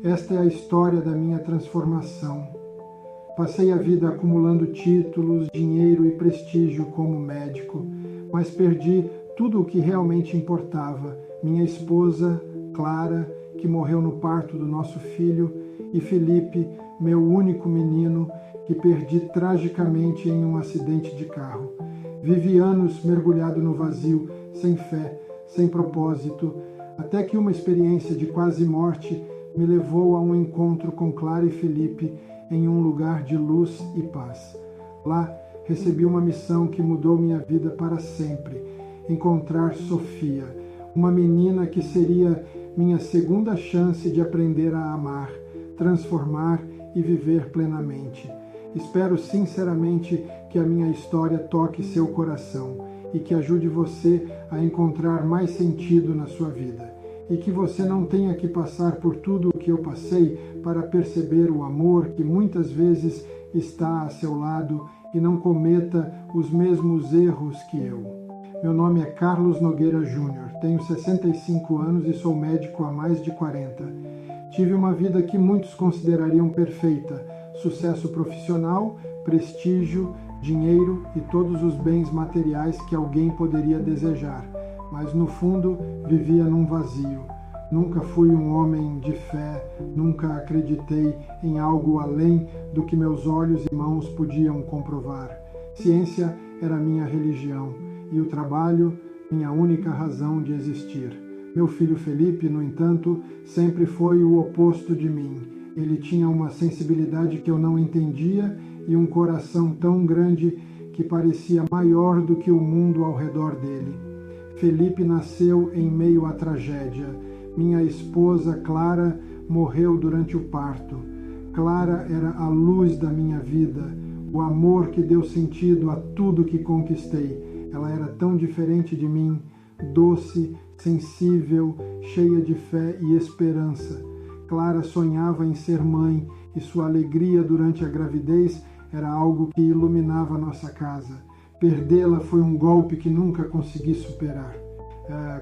Esta é a história da minha transformação. Passei a vida acumulando títulos, dinheiro e prestígio como médico, mas perdi tudo o que realmente importava. Minha esposa, Clara, que morreu no parto do nosso filho, e Felipe, meu único menino, que perdi tragicamente em um acidente de carro. Vivi anos mergulhado no vazio, sem fé, sem propósito, até que uma experiência de quase morte me levou a um encontro com Clara e Felipe em um lugar de luz e paz. Lá recebi uma missão que mudou minha vida para sempre: encontrar Sofia, uma menina que seria minha segunda chance de aprender a amar, transformar e viver plenamente. Espero sinceramente que a minha história toque seu coração e que ajude você a encontrar mais sentido na sua vida. E que você não tenha que passar por tudo o que eu passei para perceber o amor que muitas vezes está a seu lado e não cometa os mesmos erros que eu. Meu nome é Carlos Nogueira Júnior, tenho 65 anos e sou médico há mais de 40. Tive uma vida que muitos considerariam perfeita: sucesso profissional, prestígio, dinheiro e todos os bens materiais que alguém poderia desejar. Mas no fundo vivia num vazio. Nunca fui um homem de fé, nunca acreditei em algo além do que meus olhos e mãos podiam comprovar. Ciência era minha religião e o trabalho minha única razão de existir. Meu filho Felipe, no entanto, sempre foi o oposto de mim. Ele tinha uma sensibilidade que eu não entendia e um coração tão grande que parecia maior do que o mundo ao redor dele. Felipe nasceu em meio à tragédia. Minha esposa, Clara, morreu durante o parto. Clara era a luz da minha vida, o amor que deu sentido a tudo que conquistei. Ela era tão diferente de mim, doce, sensível, cheia de fé e esperança. Clara sonhava em ser mãe e sua alegria durante a gravidez era algo que iluminava nossa casa. Perdê-la foi um golpe que nunca consegui superar.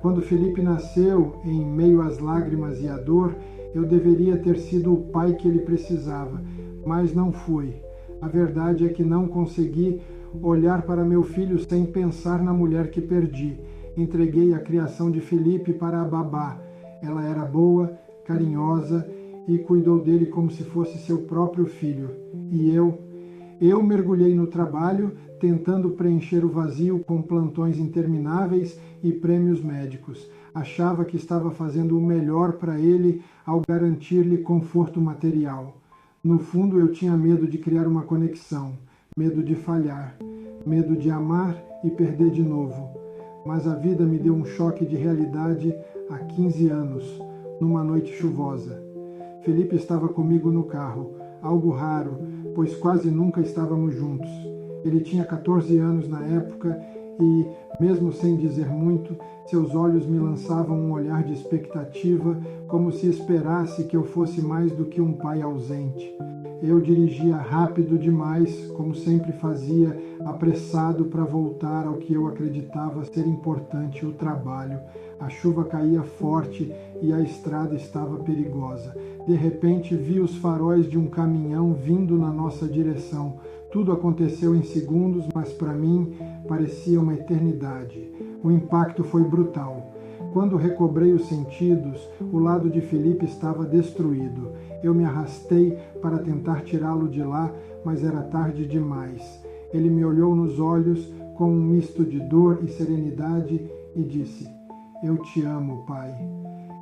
Quando Felipe nasceu, em meio às lágrimas e à dor, eu deveria ter sido o pai que ele precisava, mas não fui. A verdade é que não consegui olhar para meu filho sem pensar na mulher que perdi. Entreguei a criação de Felipe para a babá. Ela era boa, carinhosa e cuidou dele como se fosse seu próprio filho. E eu mergulhei no trabalho, tentando preencher o vazio com plantões intermináveis e prêmios médicos. Achava que estava fazendo o melhor para ele ao garantir-lhe conforto material. No fundo, eu tinha medo de criar uma conexão, medo de falhar, medo de amar e perder de novo. Mas a vida me deu um choque de realidade há 15 anos, numa noite chuvosa. Felipe estava comigo no carro, algo raro, pois quase nunca estávamos juntos. Ele tinha 14 anos na época e, mesmo sem dizer muito, seus olhos me lançavam um olhar de expectativa, como se esperasse que eu fosse mais do que um pai ausente. Eu dirigia rápido demais, como sempre fazia, apressado para voltar ao que eu acreditava ser importante, o trabalho. A chuva caía forte e a estrada estava perigosa. De repente, vi os faróis de um caminhão vindo na nossa direção. Tudo aconteceu em segundos, mas para mim parecia uma eternidade. O impacto foi brutal. Quando recobrei os sentidos, o lado de Felipe estava destruído. Eu me arrastei para tentar tirá-lo de lá, mas era tarde demais. Ele me olhou nos olhos com um misto de dor e serenidade e disse: "Eu te amo, pai."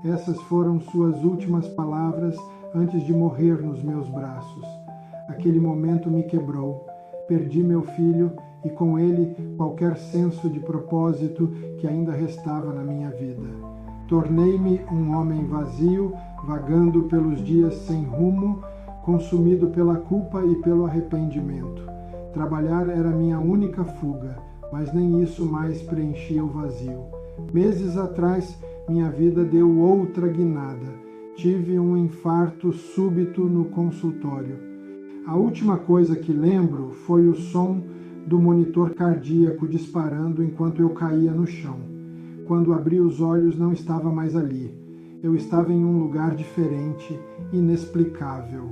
Essas foram suas últimas palavras antes de morrer nos meus braços. Aquele momento me quebrou. Perdi meu filho e com ele qualquer senso de propósito que ainda restava na minha vida. Tornei-me um homem vazio, vagando pelos dias sem rumo, consumido pela culpa e pelo arrependimento. Trabalhar era minha única fuga, mas nem isso mais preenchia o vazio. Meses atrás, minha vida deu outra guinada. Tive um infarto súbito no consultório. A última coisa que lembro foi o som do monitor cardíaco disparando enquanto eu caía no chão. Quando abri os olhos, não estava mais ali. Eu estava em um lugar diferente, inexplicável.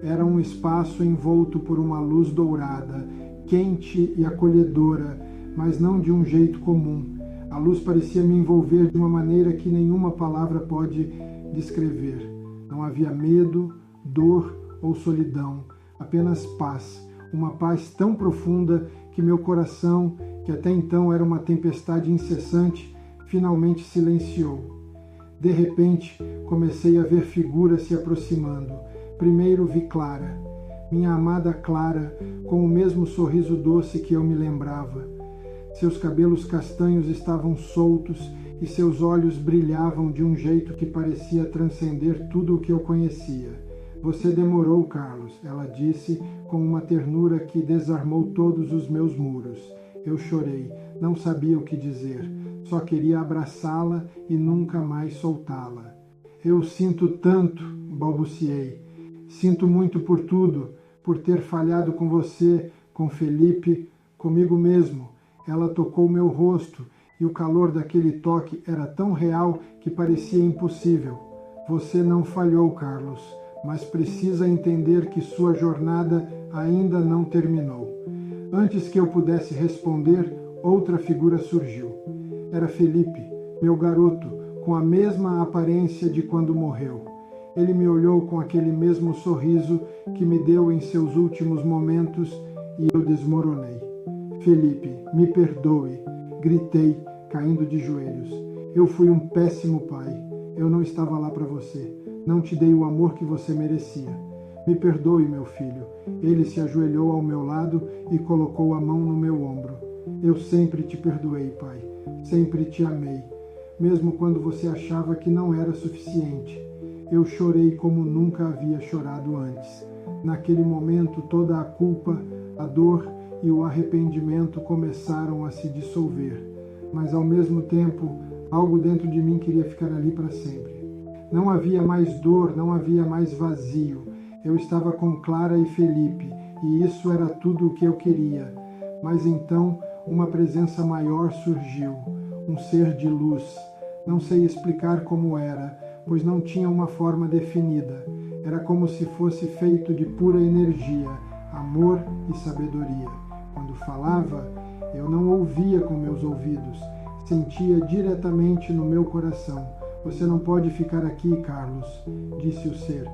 Era um espaço envolto por uma luz dourada, quente e acolhedora, mas não de um jeito comum. A luz parecia me envolver de uma maneira que nenhuma palavra pode descrever. Não havia medo, dor ou solidão, apenas paz. Uma paz tão profunda que meu coração, que até então era uma tempestade incessante, finalmente silenciou. De repente, comecei a ver figuras se aproximando. Primeiro vi Clara, minha amada Clara, com o mesmo sorriso doce que eu me lembrava. Seus cabelos castanhos estavam soltos e seus olhos brilhavam de um jeito que parecia transcender tudo o que eu conhecia. Você demorou, Carlos, ela disse com uma ternura que desarmou todos os meus muros. Eu chorei, não sabia o que dizer. Só queria abraçá-la e nunca mais soltá-la. Eu sinto tanto, balbuciei. Sinto muito por tudo, por ter falhado com você, com Felipe, comigo mesmo. Ela tocou meu rosto e o calor daquele toque era tão real que parecia impossível. Você não falhou, Carlos, mas precisa entender que sua jornada ainda não terminou. Antes que eu pudesse responder, outra figura surgiu. Era Felipe, meu garoto, com a mesma aparência de quando morreu. Ele me olhou com aquele mesmo sorriso que me deu em seus últimos momentos e eu desmoronei. Felipe, me perdoe, gritei, caindo de joelhos. Eu fui um péssimo pai. Eu não estava lá para você. Não te dei o amor que você merecia. Me perdoe, meu filho. Ele se ajoelhou ao meu lado e colocou a mão no meu ombro. Eu sempre te perdoei, pai. Sempre te amei, mesmo quando você achava que não era suficiente. Eu chorei como nunca havia chorado antes. Naquele momento, toda a culpa, a dor e o arrependimento começaram a se dissolver. Mas, ao mesmo tempo, algo dentro de mim queria ficar ali para sempre. Não havia mais dor, não havia mais vazio. Eu estava com Clara e Felipe, e isso era tudo o que eu queria. Mas então, uma presença maior surgiu, um ser de luz. Não sei explicar como era, pois não tinha uma forma definida. Era como se fosse feito de pura energia, amor e sabedoria. Quando falava, eu não ouvia com meus ouvidos, sentia diretamente no meu coração. Você não pode ficar aqui, Carlos, disse o ser.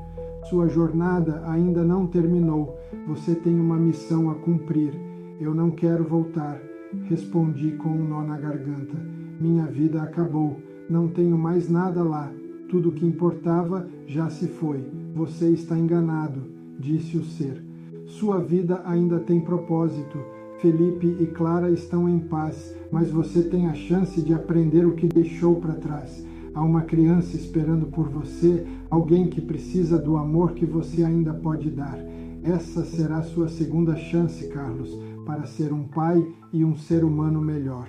Sua jornada ainda não terminou. Você tem uma missão a cumprir. Eu não quero voltar. Respondi com um nó na garganta. Minha vida acabou. Não tenho mais nada lá. Tudo o que importava já se foi. Você está enganado, disse o ser. Sua vida ainda tem propósito. Felipe e Clara estão em paz, mas você tem a chance de aprender o que deixou para trás. Há uma criança esperando por você, alguém que precisa do amor que você ainda pode dar. Essa será sua segunda chance, Carlos, para ser um pai e um ser humano melhor.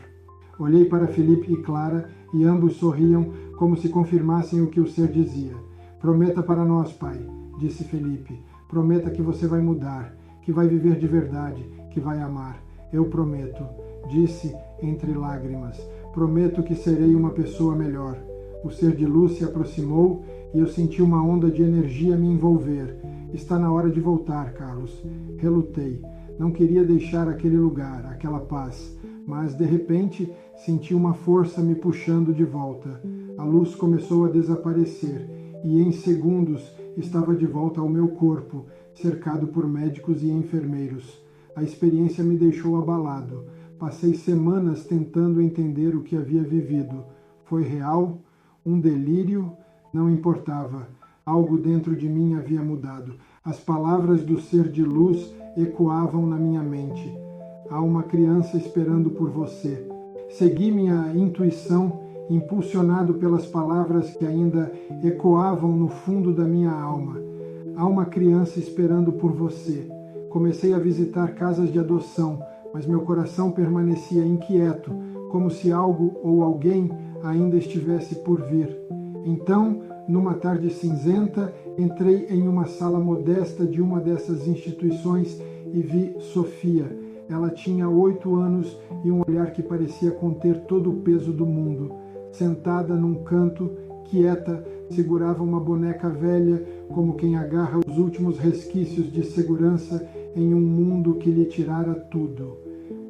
Olhei para Felipe e Clara e ambos sorriam como se confirmassem o que o ser dizia. Prometa para nós, pai, disse Felipe. Prometa que você vai mudar, que vai viver de verdade, que vai amar. Eu prometo, disse entre lágrimas. Prometo que serei uma pessoa melhor. O ser de luz se aproximou e eu senti uma onda de energia me envolver. Está na hora de voltar, Carlos. Relutei. Não queria deixar aquele lugar, aquela paz. Mas, de repente, senti uma força me puxando de volta. A luz começou a desaparecer e, em segundos, estava de volta ao meu corpo, cercado por médicos e enfermeiros. A experiência me deixou abalado. Passei semanas tentando entender o que havia vivido. Foi real? Um delírio? Não importava. Algo dentro de mim havia mudado. As palavras do ser de luz ecoavam na minha mente. Há uma criança esperando por você. Segui minha intuição, impulsionado pelas palavras que ainda ecoavam no fundo da minha alma. Há uma criança esperando por você. Comecei a visitar casas de adoção, mas meu coração permanecia inquieto, como se algo ou alguém ainda estivesse por vir. Então, numa tarde cinzenta, entrei em uma sala modesta de uma dessas instituições e vi Sofia. Ela tinha 8 anos e um olhar que parecia conter todo o peso do mundo. Sentada num canto, quieta, Segurava uma boneca velha, como quem agarra os últimos resquícios de segurança em um mundo que lhe tirara tudo.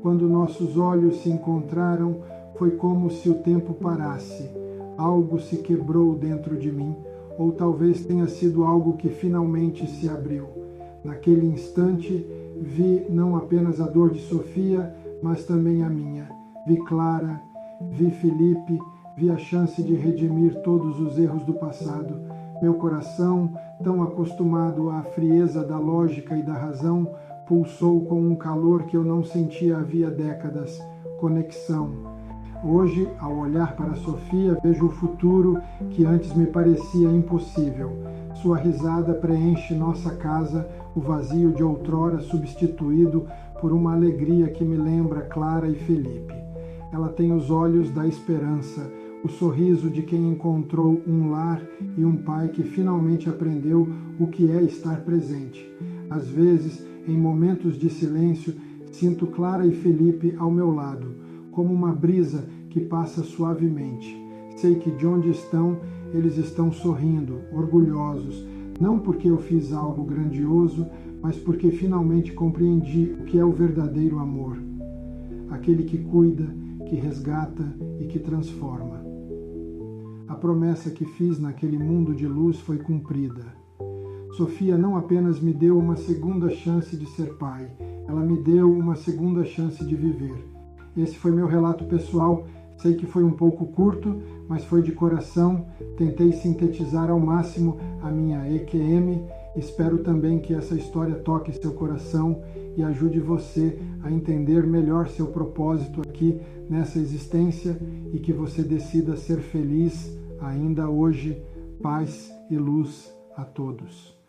Quando nossos olhos se encontraram, foi como se o tempo parasse. Algo se quebrou dentro de mim, ou talvez tenha sido algo que finalmente se abriu. Naquele instante, vi não apenas a dor de Sofia, mas também a minha. Vi Clara, vi Felipe, vi a chance de redimir todos os erros do passado. Meu coração, tão acostumado à frieza da lógica e da razão, pulsou com um calor que eu não sentia havia décadas. Conexão. Hoje, ao olhar para Sofia, vejo o futuro que antes me parecia impossível. Sua risada preenche nossa casa, o vazio de outrora substituído por uma alegria que me lembra Clara e Felipe. Ela tem os olhos da esperança, o sorriso de quem encontrou um lar e um pai que finalmente aprendeu o que é estar presente. Às vezes, em momentos de silêncio, sinto Clara e Felipe ao meu lado, como uma brisa que passa suavemente. Sei que de onde estão, eles estão sorrindo, orgulhosos, não porque eu fiz algo grandioso, mas porque finalmente compreendi o que é o verdadeiro amor. Aquele que cuida, que resgata e que transforma. A promessa que fiz naquele mundo de luz foi cumprida. Sofia não apenas me deu uma segunda chance de ser pai, ela me deu uma segunda chance de viver. Esse foi meu relato pessoal. Sei que foi um pouco curto, mas foi de coração. Tentei sintetizar ao máximo a minha EQM. Espero também que essa história toque seu coração e ajude você a entender melhor seu propósito aqui nessa existência e que você decida ser feliz ainda hoje. Paz e luz a todos.